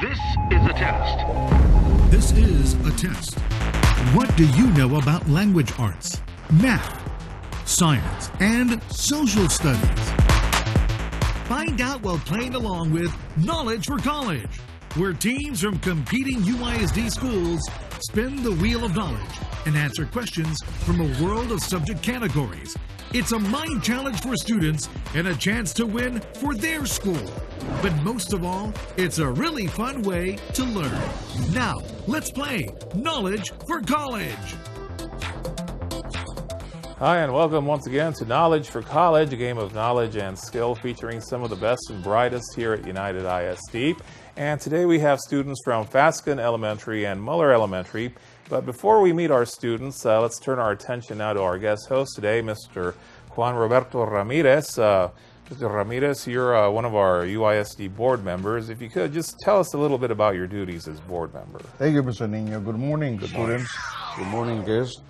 This is a test. This is a test. What do you know about language arts, math, science, and social studies? Find out while playing along with Knowledge for College, where teams from competing UISD schools spin the wheel of knowledge and answer questions from a world of subject categories. It's a mind challenge for students and a chance to win for their school. But most of all, it's a really fun way to learn. Now, let's play Knowledge for College. Hi, and welcome once again to Knowledge for College, a game of knowledge and skill featuring some of the best and brightest here at United ISD. And today we have students from Fasken Elementary and Muller Elementary. But before we meet our students, let's turn our attention now to our guest host today, Mr. Juan Roberto Ramirez. Mr. Ramirez, you're one of our UISD board members. If you could, just tell us a little bit about your duties as board member. Thank you, Mr. Niño. Good morning, students. Good morning, guests.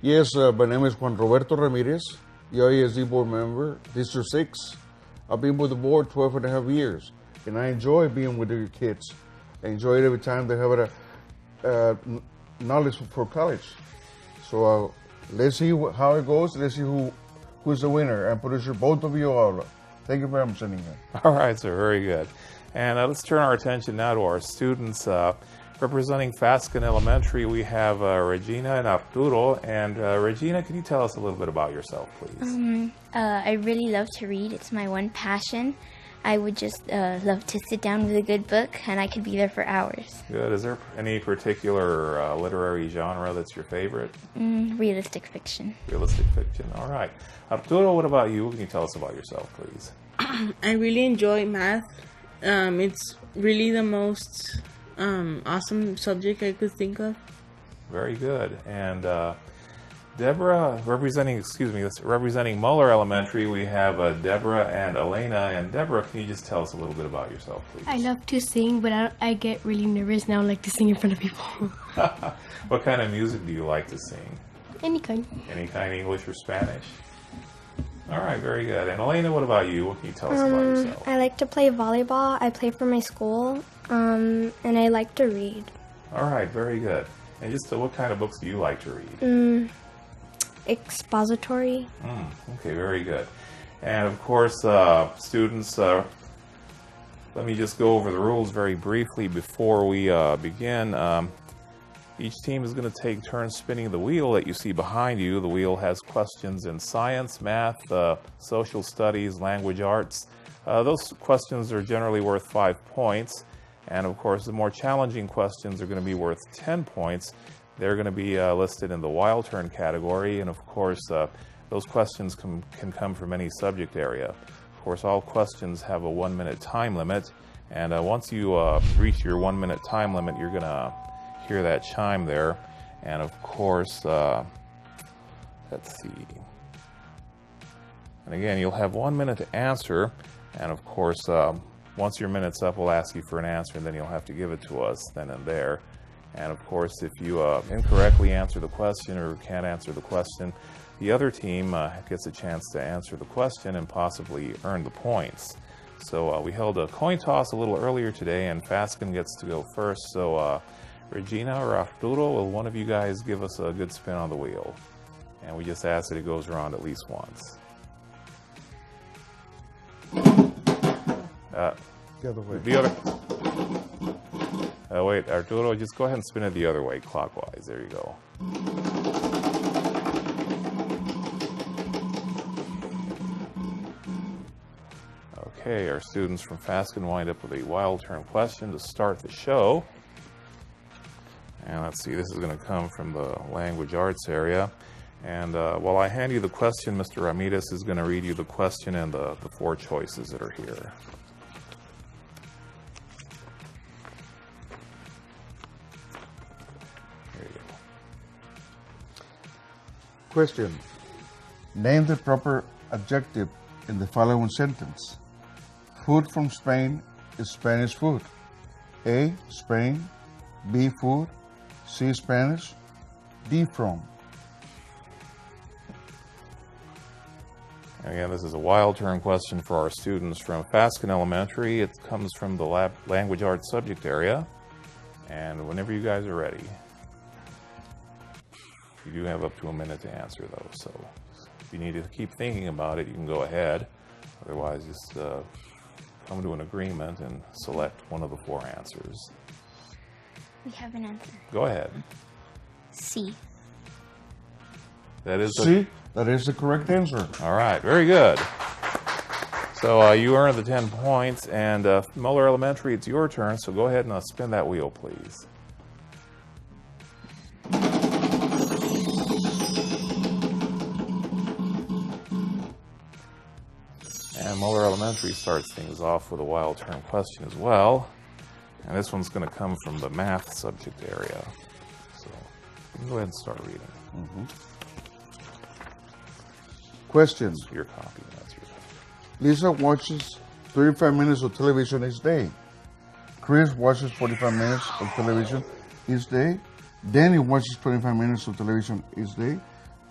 Yes, my name is Juan Roberto Ramirez, UISD board member, District 6. I've been with the board 12 and a half years, and I enjoy being with your kids. I enjoy it every time they have a knowledge for college. So let's see how it goes. Let's see who's the winner. And producer, both of you are. Thank you very much, Niño. All right, sir. Very good. And let's turn our attention now to our students. Representing Fasken Elementary, we have Regina and Arturo. And Regina, can you tell us a little bit about yourself, please? I really love to read. It's my one passion. I would just love to sit down with a good book, and I could be there for hours. Good. Is there any particular literary genre that's your favorite? Realistic fiction. Realistic fiction. All right. Arturo, what about you? What can you tell us about yourself, please? I really enjoy math. It's really the most awesome subject I could think of. Very good. And Deborah, representing Muller Elementary, we have Deborah and Elena. And Deborah, can you just tell us a little bit about yourself, please? I love to sing, but I get really nervous now. I like to sing in front of people. What kind of music do you like to sing? Any kind. Any kind, English or Spanish? All right, very good. And Elena, what about you? What can you tell us about yourself? I like to play volleyball. I play for my school, and I like to read. All right, very good. And just what kind of books do you like to read? Expository. Okay, very good. And of course, students, let me just go over the rules very briefly before we begin. Each team is going to take turns spinning the wheel that you see behind you. The wheel has questions in science, math, social studies, language arts. Those questions are generally worth 5 points. And of course, the more challenging questions are going to be worth 10 points. They're going to be listed in the wild turn category. And of course, those questions can come from any subject area. Of course, all questions have a 1-minute time limit. And once you reach your 1-minute time limit, you're going to hear that chime there. And of course, let's see. And again, you'll have 1 minute to answer. And of course, once your minute's up, we'll ask you for an answer, and then you'll have to give it to us then and there. And of course, if you incorrectly answer the question or can't answer the question, the other team gets a chance to answer the question and possibly earn the points. So we held a coin toss a little earlier today, and Fasken gets to go first. So Regina or Arturo, will one of you guys give us a good spin on the wheel? And we just ask that it goes around at least once. The other way. The other. Wait, Arturo, just go ahead and spin it the other way, clockwise. There you go. Okay, our students from Fasken wind up with a wild turn question to start the show. And let's see, this is going to come from the language arts area. And while I hand you the question, Mr. Ramirez is going to read you the question and the 4 choices that are here. Question. Name the proper adjective in the following sentence. Food from Spain is Spanish food. A, Spain. B, food. C, Spanish. D, from. Again, this is a wild turn question for our students from Fasken Elementary. It comes from the language arts subject area. And whenever you guys are ready, you do have up to a minute to answer those. So if you need to keep thinking about it, you can go ahead. Otherwise, just come to an agreement and select one of the 4 answers. We have an answer. Go ahead. C. That is C, that is the correct answer. All right, very good. So you earned the 10 points, and Muller Elementary, it's your turn, so go ahead and spin that wheel, please. And Muller Elementary starts things off with a wild turn question as well. And this one's going to come from the math subject area. So you can go ahead and start reading. Question. That's your copy. That's your copy. Lisa watches 35 minutes of television each day. Chris watches 45 minutes of television each day. Danny watches 25 minutes of television each day.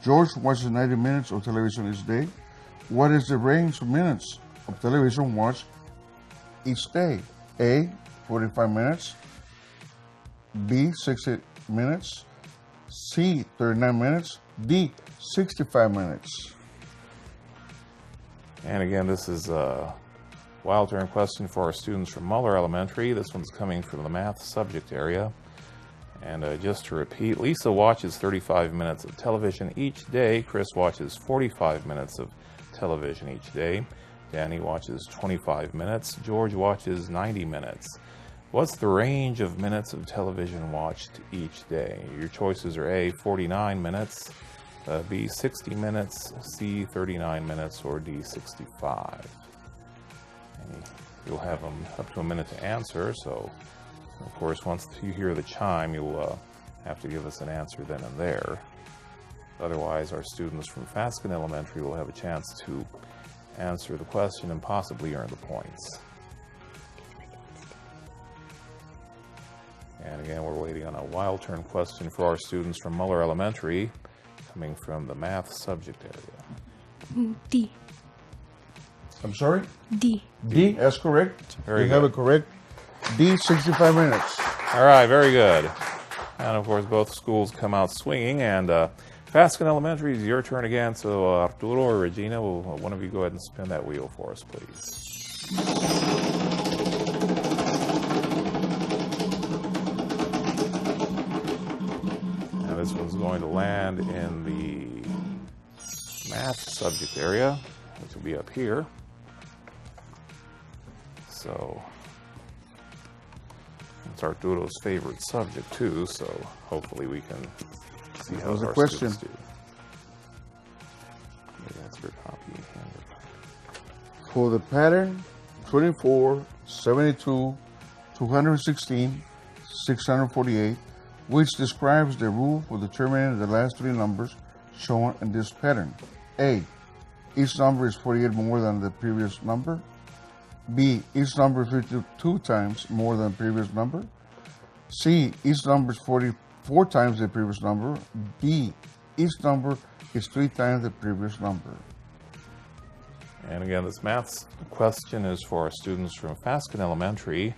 George watches 90 minutes of television each day. What is the range of minutes of television watched each day? A, 45 minutes. B, 60 minutes. C, 39 minutes. D, 65 minutes. And again, this is a wild turn question for our students from Muller Elementary. This one's coming from the math subject area. And just to repeat, Lisa watches 35 minutes of television each day. Chris watches 45 minutes of television each day. Danny watches 25 minutes. George watches 90 minutes. What's the range of minutes of television watched each day? Your choices are A, 49 minutes, B, 60 minutes, C, 39 minutes, or D, 65. And you'll have them up to a minute to answer, so of course once you hear the chime, you'll have to give us an answer then and there. Otherwise, our students from Fasken Elementary will have a chance to answer the question and possibly earn the points. And again, we're waiting on a wild turn question for our students from Muller Elementary, coming from the math subject area. D. I'm sorry? D. D, that's correct. Very you good. have it correct. D, 65 minutes. All right, very good. And of course, both schools come out swinging, and Fasken Elementary is your turn again, so Arturo or Regina, will one of you go ahead and spin that wheel for us, please. Now this one's going to land in the math subject area, which will be up here. So it's Arturo's favorite subject too, so hopefully we can see how was a our question. students do. Maybe that's your copy. For the pattern 24, 72, 216, 648, which describes the rule for determining the last 3 numbers shown in this pattern. A, each number is 48 more than the previous number. B, each number is 52 times more than the previous number. C, each number is 44 times the previous number. D, each number is 3 times the previous number. And again, this math question is for our students from Fasken Elementary.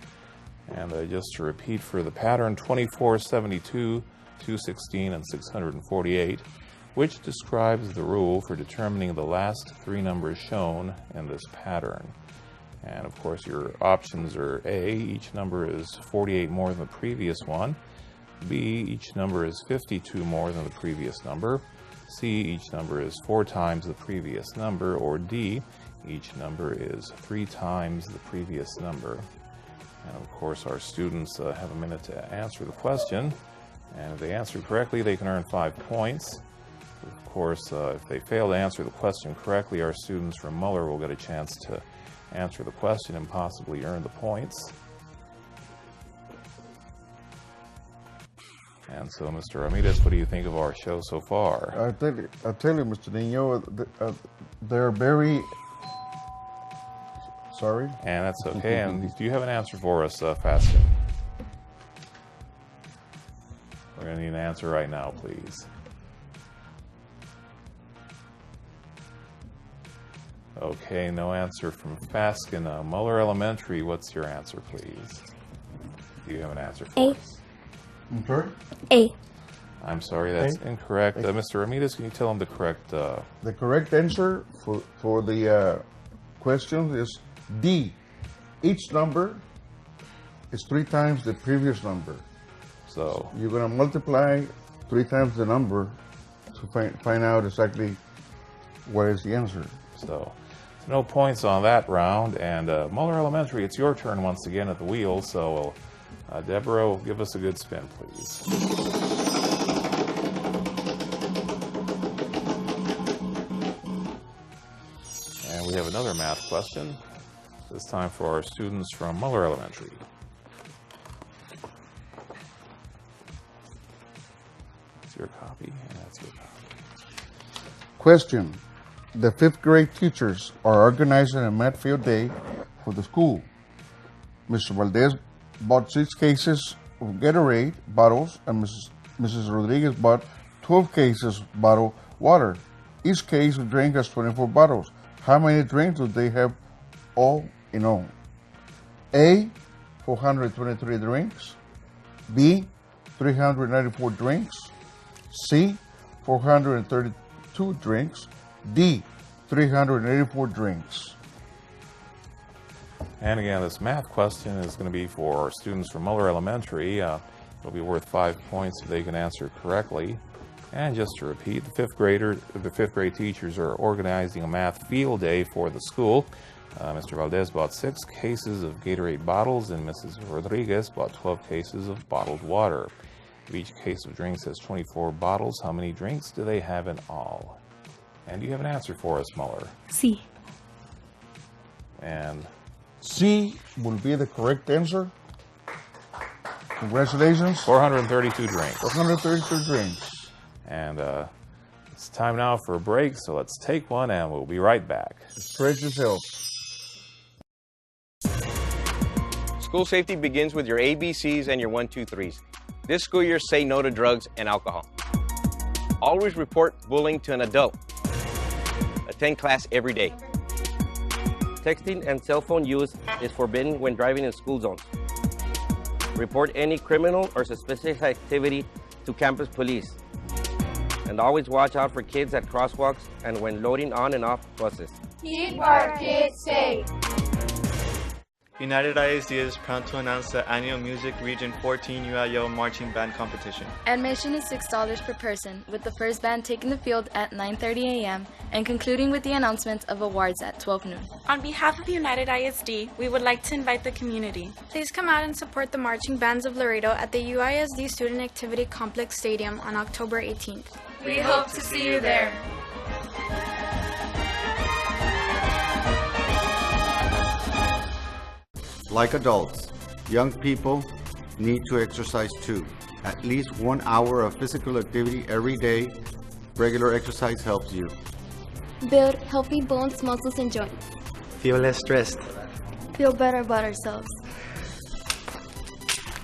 And just to repeat, for the pattern 24, 72, 216, and 648, which describes the rule for determining the last 3 numbers shown in this pattern. And of course, your options are A, each number is 48 more than the previous one. B, each number is 52 more than the previous number. C, each number is 4 times the previous number. Or D, each number is 3 times the previous number. And of course, our students have a minute to answer the question. And if they answer correctly, they can earn 5 points. Of course, if they fail to answer the question correctly, our students from Muller will get a chance to answer the question and possibly earn the points. And so, Mr. Ramirez, what do you think of our show so far? I tell you, Mr. Nino, they're very. Sorry. And that's okay. And do you have an answer for us, Fasken? We're going to need an answer right now, please. Okay, no answer from Fasken. Muller Elementary, what's your answer, please? Do you have an answer for A. us? I'm sorry? A. I'm sorry, that's incorrect. Mr. Ramirez, can you tell him the correct... The correct answer for the question is D. Each number is 3 times the previous number. So You're going to multiply 3 times the number to find out exactly what is the answer. So no points on that round. And Muller Elementary, it's your turn once again at the wheel. So Deborah, give us a good spin, please. And we have another math question, this time for our students from Muller Elementary. That's your copy, and that's your copy. Question. The 5th grade teachers are organizing a math field day for the school. Mr. Valdez bought 6 cases of Gatorade bottles and Mrs. Rodriguez bought 12 cases of bottled water. Each case of drink has 24 bottles. How many drinks do they have all in all? A, 423 drinks. B, 394 drinks. C, 432 drinks. D, 384 drinks. And again, this math question is going to be for our students from Muller Elementary. It'll be worth 5 points if they can answer correctly. And just to repeat, the 5th grade teachers are organizing a math field day for the school. Mr. Valdez bought 6 cases of Gatorade bottles and Mrs. Rodriguez bought 12 cases of bottled water. Each case of drinks has 24 bottles. How many drinks do they have in all? And do you have an answer for us, Muller? C. And C will be the correct answer. Congratulations. 432 drinks. 432 drinks. And it's time now for a break, so let's take one and we'll be right back. Stretch yourself. School safety begins with your ABCs and your 1, 2, 3s. This school year, say no to drugs and alcohol. Always report bullying to an adult. Attend class every day. Texting and cell phone use is forbidden when driving in school zones. Report any criminal or suspicious activity to campus police. And always watch out for kids at crosswalks and when loading on and off buses. Keep our kids safe. United ISD is proud to announce the annual Music Region 14 UIL Marching Band Competition. Admission is $6 per person, with the first band taking the field at 9:30 a.m. and concluding with the announcement of awards at 12 noon. On behalf of United ISD, we would like to invite the community. Please come out and support the marching bands of Laredo at the UISD Student Activity Complex Stadium on October 18th. We hope to see you there. Like adults, young people need to exercise too. At least 1 hour of physical activity every day. Regular exercise helps you. Build healthy bones, muscles, and joints. Feel less stressed. Feel better about ourselves.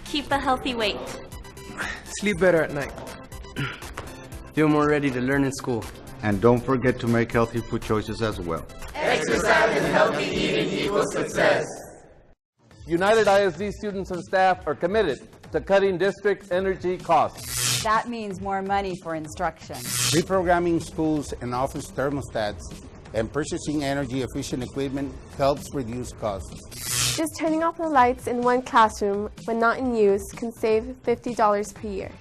Keep a healthy weight. Sleep better at night. Feel more ready to learn in school. And don't forget to make healthy food choices as well. Exercise and healthy eating equals success. United ISD students and staff are committed to cutting district energy costs. That means more money for instruction. Reprogramming schools and office thermostats and purchasing energy-efficient equipment helps reduce costs. Just turning off the lights in one classroom when not in use can save $50 per year.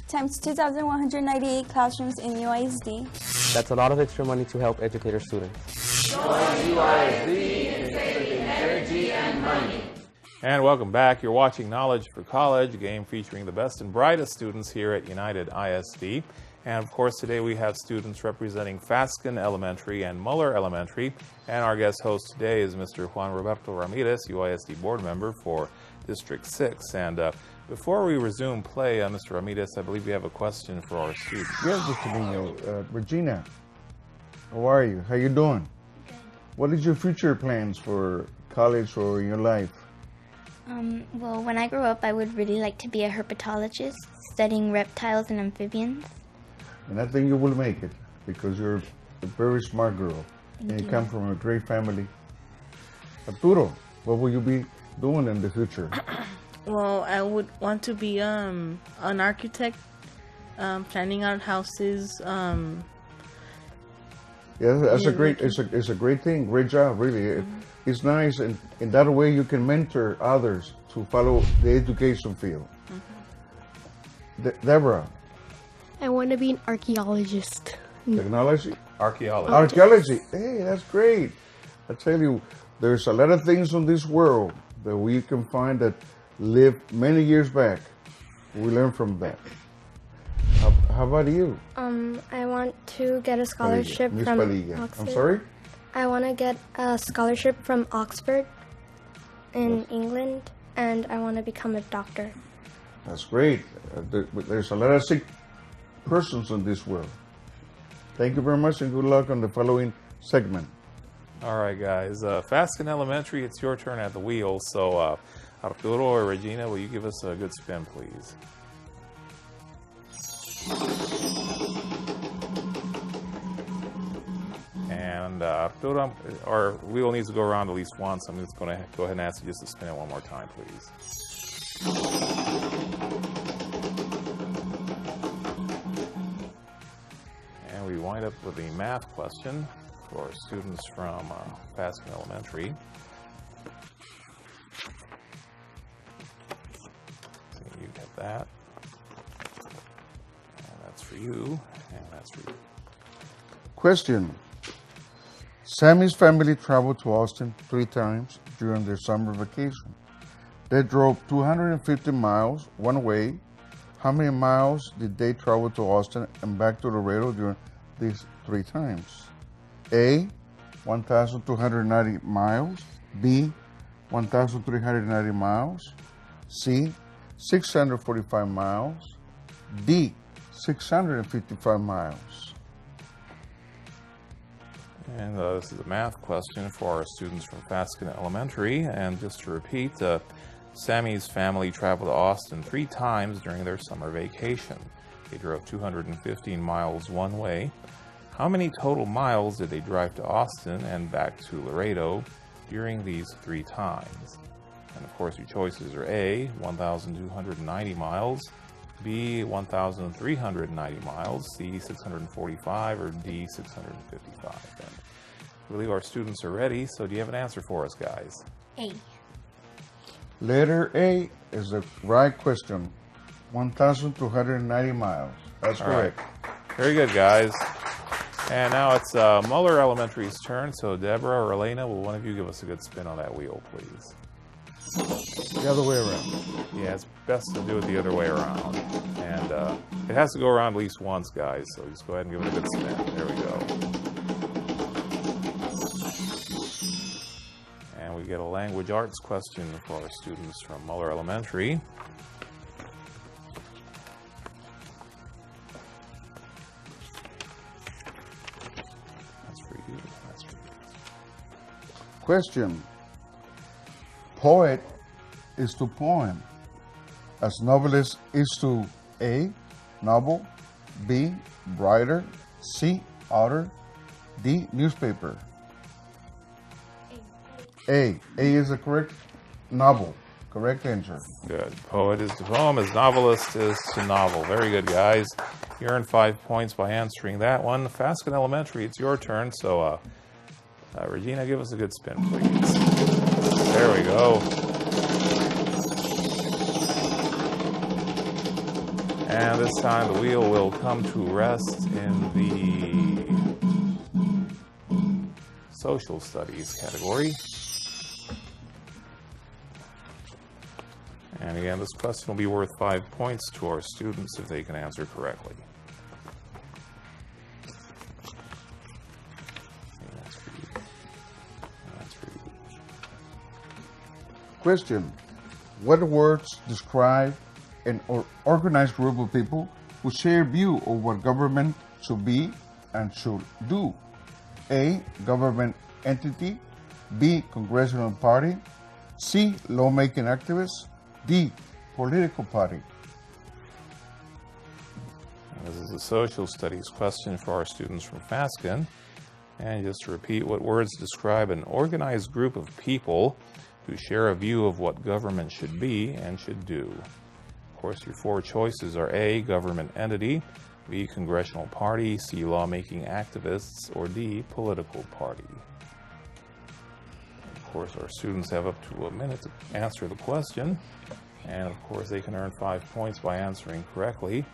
Times 2,198 classrooms in UISD. That's a lot of extra money to help educate our students. Join UISD in saving energy and money. And welcome back. You're watching Knowledge for College, a game featuring the best and brightest students here at United ISD. And of course, today we have students representing Fasken Elementary and Muller Elementary. And our guest host today is Mr. Juan Roberto Ramirez, UISD board member for District 6. And before we resume play, Mr. Ramirez, I believe we have a question for our students. Yes, Mr. Nino. Regina, how are you? How you doing? Good. What is your future plans for college or in your life? Well, when I grow up, I would really like to be a herpetologist, studying reptiles and amphibians. And I think you will make it, because you're a very smart girl. And you come from a great family. Arturo, what will you be doing in the future? Well, I would want to be an architect, planning out houses. Yeah, that's it's a great thing, great job, really. It's nice, and in that way you can mentor others to follow the education field. Deborah. I want to be an archaeologist. Technology? Archaeology. Archaeology. Hey, that's great. I tell you, there's a lot of things on this world that we can find that lived many years back. We learn from that. How about you? I want to get a scholarship from Oxford. I'm sorry? I want to get a scholarship from Oxford in England, and I want to become a doctor. That's great. There's a lot of sick persons in this world. Thank you very much, and good luck on the following segment. All right, guys. Fasken Elementary, it's your turn at the wheel. So, Arturo or Regina, will you give us a good spin, please? And Arturo, our wheel needs to go around at least once. I'm just going to go ahead and ask you just to spin it one more time, please. And we wind up with a math question for students from Fasken Elementary. So you get that. And that's for you, and that's for you. Question. Sammy's family traveled to Austin 3 times during their summer vacation. They drove 250 miles one way. How many miles did they travel to Austin and back to Laredo during these 3 times? A, 1,290 miles. B, 1,390 miles. C, 645 miles. D, 655 miles. And this is a math question for our students from Fasken Elementary. And just to repeat, Sammy's family traveled to Austin 3 times during their summer vacation. They drove 215 miles one way. How many total miles did they drive to Austin and back to Laredo during these 3 times? And of course, your choices are A, 1,290 miles, B, 1,390 miles, C, 645, or D, 655. And I believe our students are ready, so do you have an answer for us, guys? A. Letter A is the right question. 1,290 miles. That's correct. Right. Very good, guys. And now it's Muller Elementary's turn. So Deborah or Elena, will one of you give us a good spin on that wheel, please? The other way around. Yeah, it's best to do it the other way around. And it has to go around at least once, guys. So just go ahead and give it a good spin. There we go. And we get a language arts question for our students from Muller Elementary. Question. Poet is to poem, as novelist is to A, novel, B, writer, C, author, D, newspaper. A is the correct novel. Correct answer. Good. Poet is to poem, as novelist is to novel. Very good, guys. You earned 5 points by answering that one. Fasken Elementary, it's your turn. So, Regina, give us a good spin, please. There we go. And this time the wheel will come to rest in the social studies category. And again, this question will be worth 5 points to our students if they can answer correctly. Question. What words describe an organized group of people who share a view of what government should be and should do? A, government entity. B, congressional party. C, lawmaking activists. D, political party. This is a social studies question for our students from Fasken. And just to repeat, what words describe an organized group of people who share a view of what government should be and should do? Of course, your four choices are A, government entity, B, congressional party, C, lawmaking activists, or D, political party. Of course, our students have up to a minute to answer the question, and of course they can earn 5 points by answering correctly.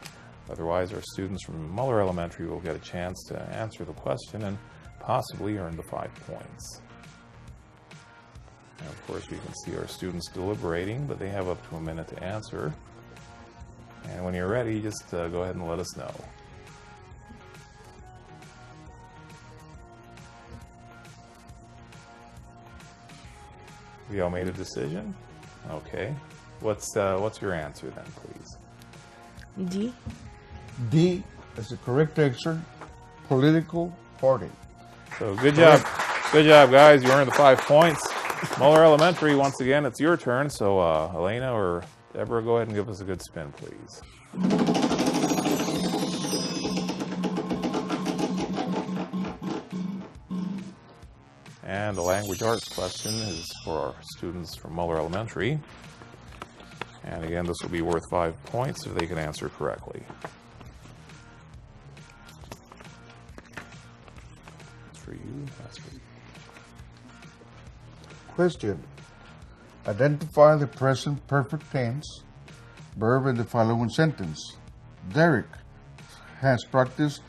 Otherwise, our students from Muller Elementary will get a chance to answer the question and possibly earn the 5 points. And of course, we can see our students deliberating, but they have up to a minute to answer. And when you're ready, just go ahead and let us know. We all made a decision? Okay. What's your answer then, please? D. D is the correct answer. Political party. So good job. Good job, guys. You earned the 5 points. Muller Elementary, once again, it's your turn. So Elena or Deborah, go ahead and give us a good spin, please. And the language arts question is for our students from Muller Elementary. And again, this will be worth 5 points if they can answer correctly. That's for you. That's for you. Question. Identify the present perfect tense verb in the following sentence. Derek has practiced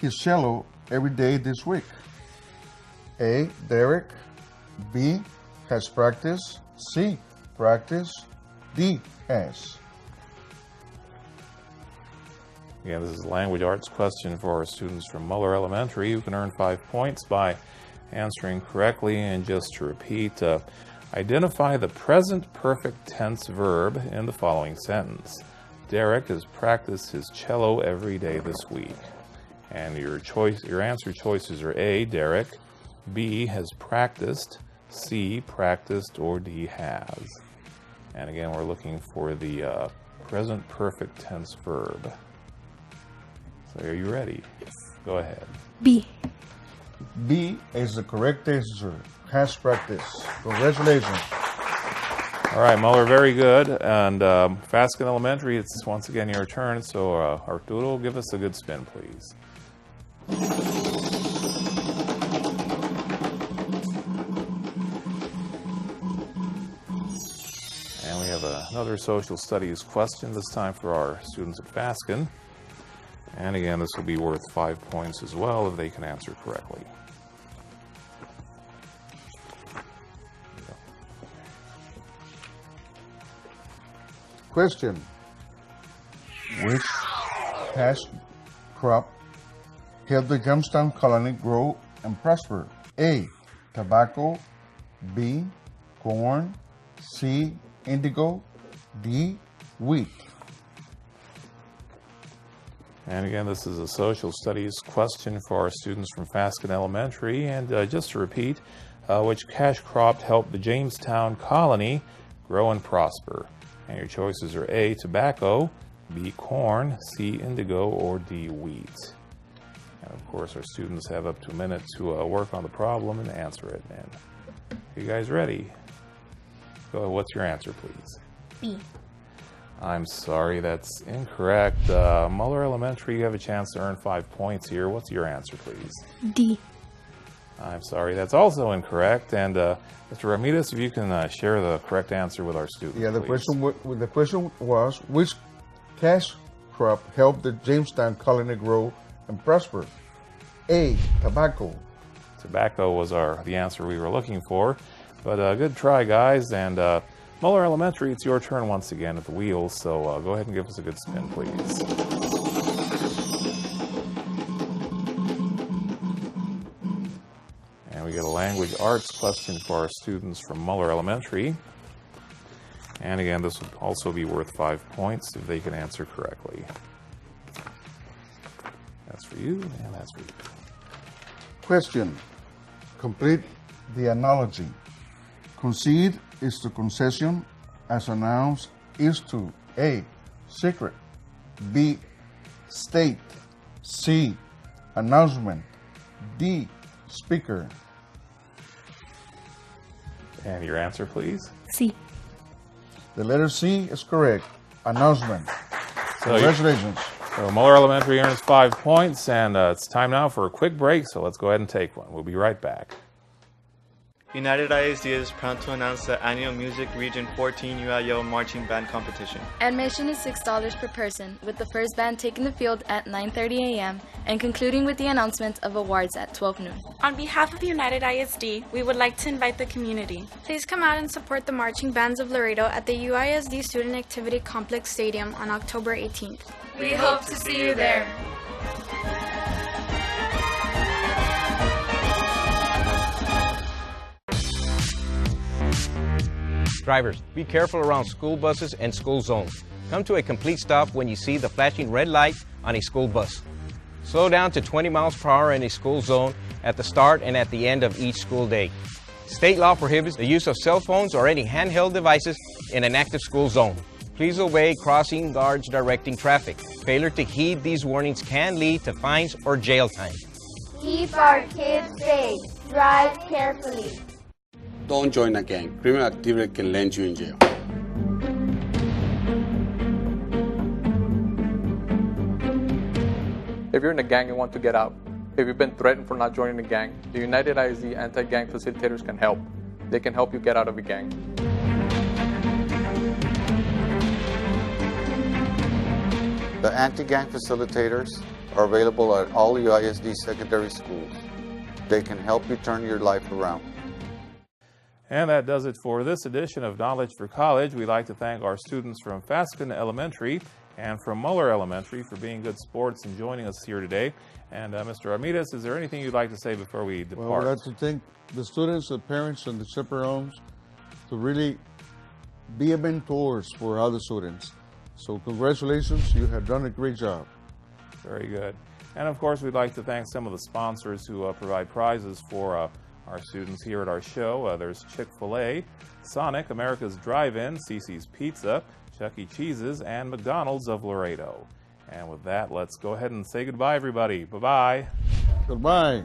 his cello every day this week. A, Derek. B, has practiced. C, practice. D, has. Again, this is a language arts question for our students from Muller Elementary who can earn 5 points by answering correctly. And just to repeat, identify the present perfect tense verb in the following sentence. Derek has practiced his cello every day this week. And your answer choices are A, Derek, B, has practiced, C, practiced, or D, has. And again, we're looking for the present perfect tense verb. So are you ready? Yes. Go ahead. B. B is the correct answer. Has practiced. Congratulations. All right, Muller, very good. And Fasken Elementary, it's once again your turn. So Arturo, give us a good spin, please. And we have another social studies question, this time for our students at Fasken. And again, this will be worth 5 points as well if they can answer correctly. Question. Which cash crop helped the Jamestown colony grow and prosper? A, tobacco. B, corn. C, indigo. D, wheat. And again, this is a social studies question for our students from Fasken Elementary. And just to repeat, which cash crop helped the Jamestown colony grow and prosper? And your choices are A, tobacco, B, corn, C, indigo, or D, wheat. And of course, our students have up to a minute to work on the problem and answer it. And are you guys ready? Go ahead, what's your answer, please? B. I'm sorry, that's incorrect. Muller Elementary, you have a chance to earn 5 points here. What's your answer, please? D. I'm sorry, that's also incorrect. And Mr. Ramirez, if you can share the correct answer with our students, Yeah, the please. question was, which cash crop helped the Jamestown colony grow and prosper? A, tobacco. Tobacco was the answer we were looking for. But good try, guys. And Muller Elementary, it's your turn once again at the wheel. So go ahead and give us a good spin, please. And we get a language arts question for our students from Muller Elementary. And again, this would also be worth 5 points if they can answer correctly. That's for you, and that's for you. Question. Complete the analogy. Concede is to concession as announce is to A, secret, B, state, C, announcement, D, Speaker. And your answer, please? C. The letter C is correct. Announcement. So Congratulations. So Muller Elementary earns 5 points, and it's time now for a quick break, so let's go ahead and take one. We'll be right back. United ISD is proud to announce the annual Music Region 14 UIO Marching Band Competition. Admission is $6 per person, with the first band taking the field at 9:30 a.m. and concluding with the announcement of awards at 12 noon. On behalf of United ISD, we would like to invite the community. Please come out and support the marching bands of Laredo at the UISD Student Activity Complex Stadium on October 18th. We hope to see you there. Drivers, be careful around school buses and school zones. Come to a complete stop when you see the flashing red light on a school bus. Slow down to 20 miles per hour in a school zone at the start and at the end of each school day. State law prohibits the use of cell phones or any handheld devices in an active school zone. Please obey crossing guards directing traffic. Failure to heed these warnings can lead to fines or jail time. Keep our kids safe. Drive carefully. Don't join a gang. Criminal activity can land you in jail. If you're in a gang and want to get out, if you've been threatened for not joining a gang, the United ISD anti-gang facilitators can help. They can help you get out of a gang. The anti-gang facilitators are available at all UISD secondary schools. They can help you turn your life around. And that does it for this edition of Knowledge for College. We'd like to thank our students from Fasken Elementary and from Muller Elementary for being good sports and joining us here today. And Mr. Ramirez, is there anything you'd like to say before we depart? Well, I'd like to thank the students, the parents, and the chaperones to really be a mentors for other students. So congratulations, you have done a great job. Very good. And of course, we'd like to thank some of the sponsors who provide prizes for our students here at our show. There's Chick-fil-A, Sonic, America's Drive-In, CiCi's Pizza, Chuck E. Cheese's, and McDonald's of Laredo. And with that, let's go ahead and say goodbye, everybody. Bye-bye. Goodbye.